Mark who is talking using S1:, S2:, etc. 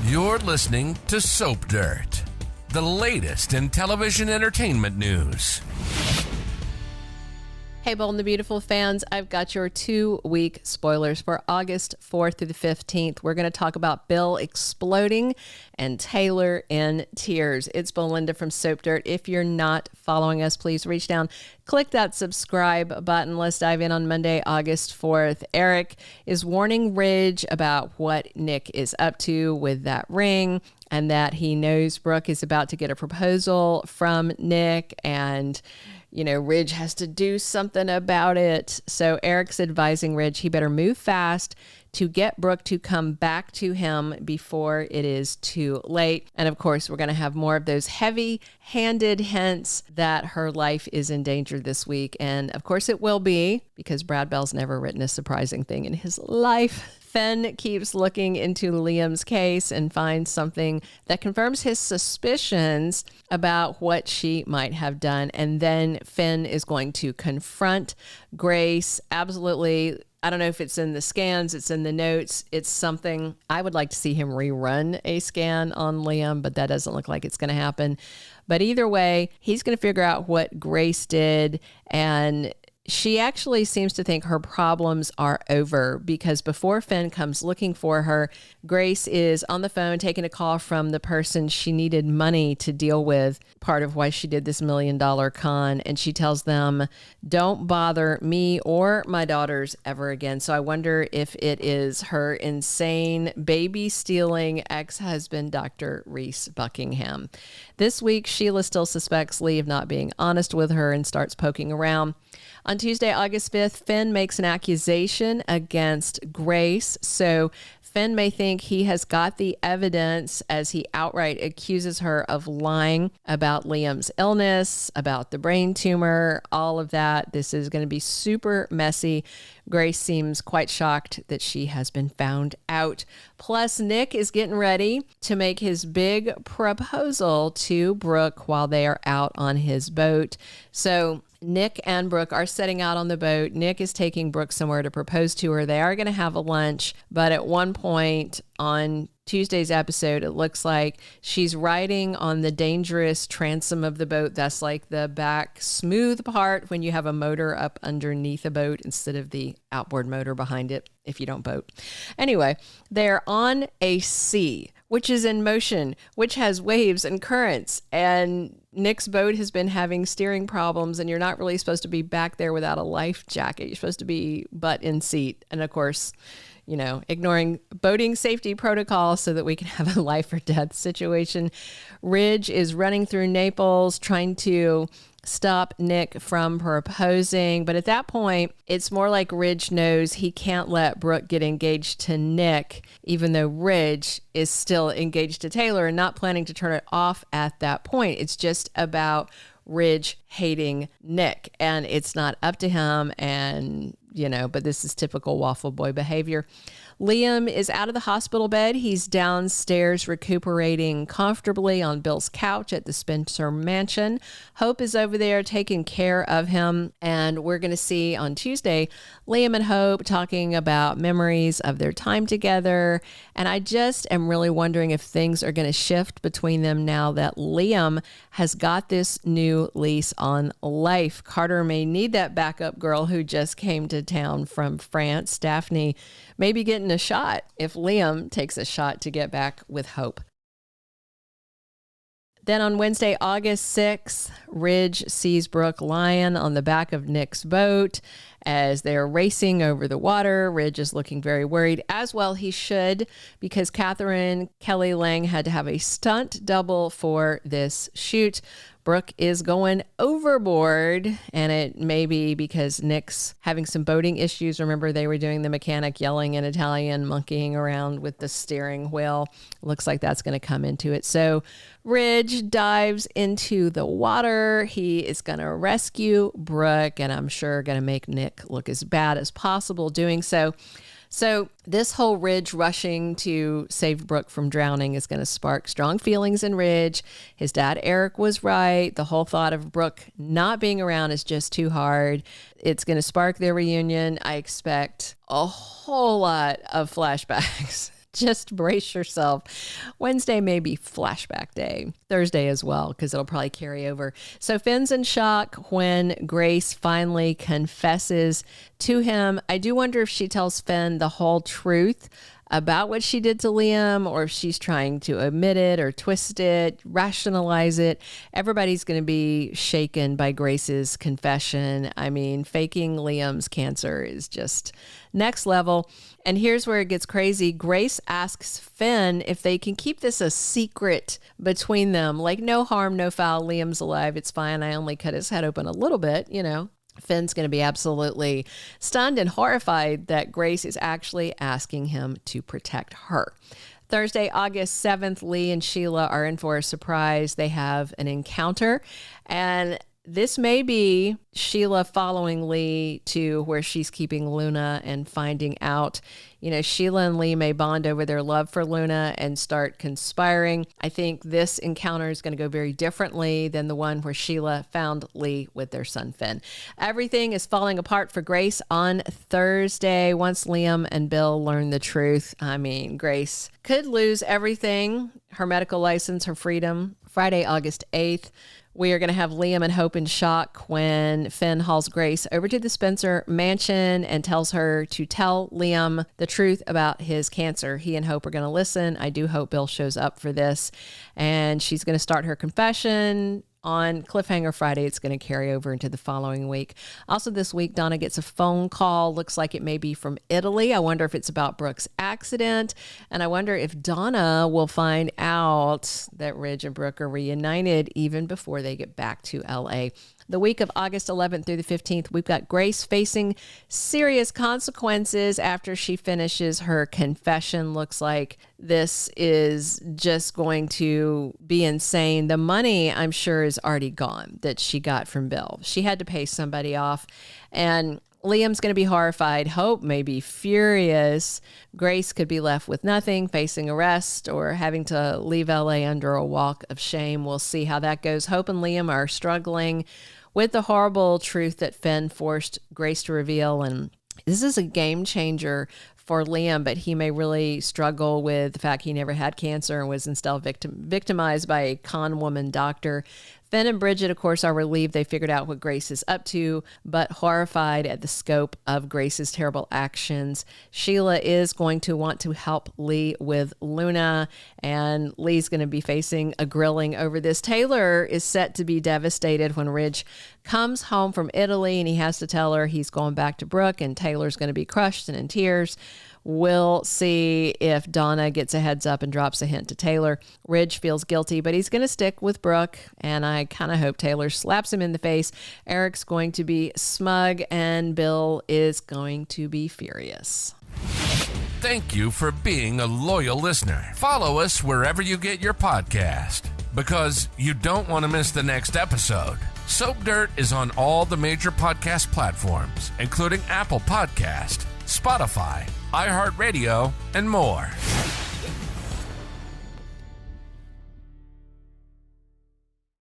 S1: You're listening to Soap Dirt, the latest in television entertainment news.
S2: Hey, Bold and the Beautiful fans, I've got your 2-week spoilers for August 4th through the 15th. We're going to talk about Bill exploding and Taylor in tears. It's Belinda from Soap Dirt. If you're not following us, please reach down, click that subscribe button. Let's dive in on Monday, August 4th. Eric is warning Ridge about what Nick is up to with that ring, and that he knows Brooke is about to get a proposal from Nick, and Ridge has to do something about it. So Eric's advising Ridge he better move fast to get Brooke to come back to him before it is too late. And of course, we're going to have more of those heavy-handed hints that her life is in danger this week. And of course it will be, because Brad Bell's never written a surprising thing in his life. Finn keeps looking into Liam's case and finds something that confirms his suspicions about what she might have done. And then Finn is going to confront Grace. Absolutely. I don't know if it's in the scans, it's in the notes. It's something I would like to see him rerun a scan on Liam, but that doesn't look like it's going to happen. But either way, he's going to figure out what Grace did, and she actually seems to think her problems are over, because before Finn comes looking for her, Grace is on the phone taking a call from the person she needed money to deal with, part of why she did this $1 million con. And she tells them, don't bother me or my daughters ever again. So I wonder if it is her insane baby stealing ex-husband, Dr. Reese Buckingham. This week, Sheila still suspects Lee of not being honest with her and starts poking around. On Tuesday, August 5th, Finn makes an accusation against Grace. So Finn may think he has got the evidence, as he outright accuses her of lying about Liam's illness, about the brain tumor, all of that. This is going to be super messy. Grace seems quite shocked that she has been found out. Plus, Nick is getting ready to make his big proposal to Brooke while they are out on his boat. So Nick and Brooke are setting out on the boat. Nick is taking Brooke somewhere to propose to her. They are going to have a lunch, but at one point on Tuesday's episode, it looks like she's riding on the dangerous transom of the boat. That's like the back smooth part when you have a motor up underneath a boat instead of the outboard motor behind it if you don't boat. Anyway, they're on a sea, which is in motion, which has waves and currents, and Nick's boat has been having steering problems, and you're not really supposed to be back there without a life jacket. You're supposed to be butt in seat. And of course, ignoring boating safety protocols so that we can have a life or death situation. Ridge is running through Naples trying to stop Nick from proposing. But at that point, it's more like Ridge knows he can't let Brooke get engaged to Nick, even though Ridge is still engaged to Taylor and not planning to turn it off at that point. It's just about Ridge hating Nick, and it's not up to him. And but this is typical waffle boy behavior. Liam is out of the hospital bed. He's downstairs recuperating comfortably on Bill's couch at the Spencer mansion. Hope is over there taking care of him. And we're going to see on Tuesday, Liam and Hope talking about memories of their time together. And I just am really wondering if things are going to shift between them now that Liam has got this new lease on life. Carter may need that backup girl who just came to town from France. Daphne may be getting a shot if Liam takes a shot to get back with Hope. Then on Wednesday, August 6th, Ridge sees Brooke lying on the back of Nick's boat as they're racing over the water. Ridge is looking very worried, as well he should, because Katherine Kelly Lang had to have a stunt double for this shoot. Brooke is going overboard, and it may be because Nick's having some boating issues. Remember, they were doing the mechanic yelling in Italian, monkeying around with the steering wheel. Looks like that's going to come into it. So Ridge dives into the water. He is going to rescue Brooke, and I'm sure going to make Nick look as bad as possible doing so. So this whole Ridge rushing to save Brooke from drowning is going to spark strong feelings in Ridge. His dad, Eric, was right. The whole thought of Brooke not being around is just too hard. It's going to spark their reunion. I expect a whole lot of flashbacks Just brace yourself. Wednesday may be flashback day. Thursday as well, because it'll probably carry over. So Finn's in shock when Grace finally confesses to him. I do wonder if she tells Finn the whole truth about what she did to Liam, or if she's trying to omit it or twist it, rationalize it. Everybody's going to be shaken by Grace's confession. I mean, faking Liam's cancer is just next level. And here's where it gets crazy. Grace asks Finn if they can keep this a secret between them. Like, no harm, no foul. Liam's alive. It's fine. I only cut his head open a little bit, you know. Finn's going to be absolutely stunned and horrified that Grace is actually asking him to protect her. Thursday, August 7th, Li and Sheila are in for a surprise. They have an encounter, and this may be Sheila following Li to where she's keeping Luna and finding out. You know, Sheila and Li may bond over their love for Luna and start conspiring. I think this encounter is going to go very differently than the one where Sheila found Li with their son Finn. Everything is falling apart for Grace on Thursday once Liam and Bill learn the truth. I mean, Grace could lose everything, her medical license, her freedom. Friday, August 8th. We are going to have Liam and Hope in shock when Finn hauls Grace over to the Spencer mansion and tells her to tell Liam the truth about his cancer. He and Hope are going to listen. I do hope Bill shows up for this. And she's going to start her confession on Cliffhanger Friday. It's going to carry over into the following week. Also this week, Donna gets a phone call. Looks like it may be from Italy. I wonder if it's about Brooke's accident. And I wonder if Donna will find out that Ridge and Brooke are reunited even before they get back to LA. The week of August 11th through the 15th, we've got Grace facing serious consequences after she finishes her confession. Looks like this is just going to be insane. The money, I'm sure, is already gone that she got from Bill. She had to pay somebody off, and Liam's going to be horrified. Hope may be furious. Grace could be left with nothing, facing arrest, or having to leave LA under a walk of shame. We'll see how that goes. Hope and Liam are struggling with the horrible truth that Finn forced Grace to reveal. And this is a game changer for Liam, but he may really struggle with the fact he never had cancer and was instead victimized by a con woman doctor. Finn and Bridget, of course, are relieved they figured out what Grace is up to, but horrified at the scope of Grace's terrible actions. Sheila is going to want to help Li with Luna, and Li's going to be facing a grilling over this. Taylor is set to be devastated when Ridge comes home from Italy, and he has to tell her he's going back to Brooke, and Taylor's going to be crushed and in tears. We'll see if Donna gets a heads up and drops a hint to Taylor. Ridge feels guilty, but he's going to stick with Brooke, and I kind of hope Taylor slaps him in the face. Eric's going to be smug, and Bill is going to be furious.
S1: Thank you for being a loyal listener. Follow us wherever you get your podcast, because you don't want to miss the next episode. Soap Dirt is on all the major podcast platforms, including Apple Podcast, Spotify, iHeartRadio, and more.